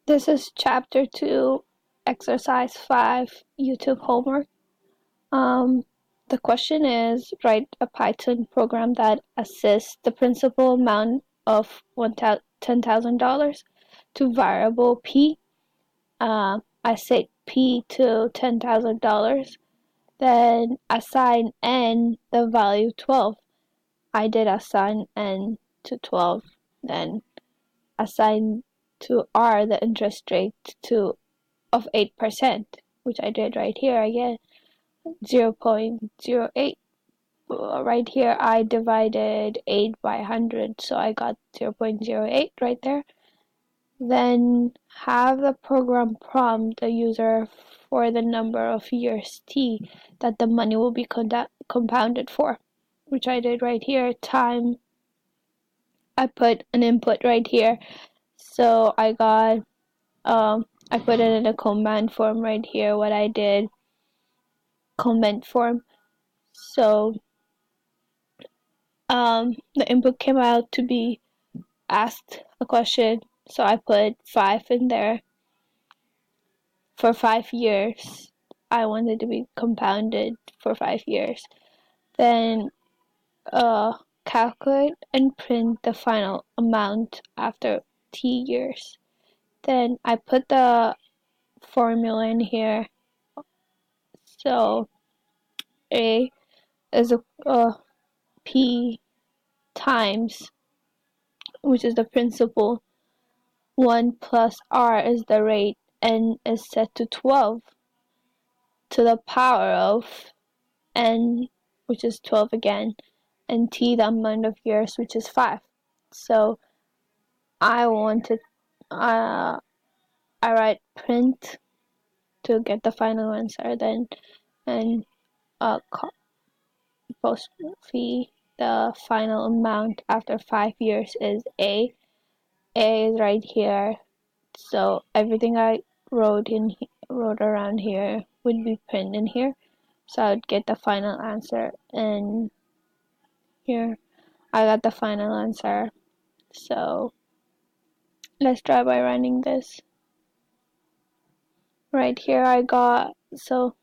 This is chapter 2, exercise 5, YouTube homework. The question is, write a Python program that assists the principal amount of $10,000 to variable P. I set P to $10,000, then assign N the value 12. I did assign N to 12, then assign to R the interest rate of 8%, which I did right here again, 0.08. Right here I divided 8 by 100, so I got 0.08 right there. Then have the program prompt the user for the number of years T that the money will be compounded for, which I did right here. Time, I put an input right here, so I got I put it in a command form right here. What I did, comment form. So the input came out to be asked a question. So I put 5 in there. For 5 years, I wanted to be compounded for 5 years. Then calculate and print the final amount after T years. Then I put the formula in here. So A is a P times, which is the principal, 1 plus R is the rate, N is set to 12, to the power of N, which is 12 again, and T, the amount of years, which is 5. So I write print to get the final answer, then, and apostrophe, the final amount after 5 years is A. A is right here, so everything I wrote around here would be printed in here, so I would get the final answer. And here I got the final answer. So let's try by running this. Right here I got, so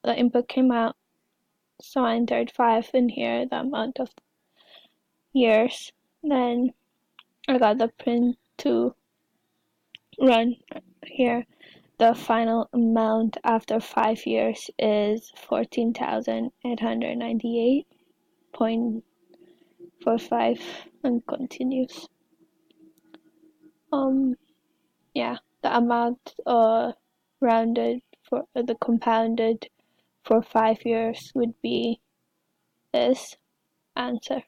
the input came out, so I entered 5 in here, the amount of years. Then I got the print to run here. The final amount after 5 years is 14,898.45, and continues. Yeah, the amount rounded for the compounded for 5 years would be this answer.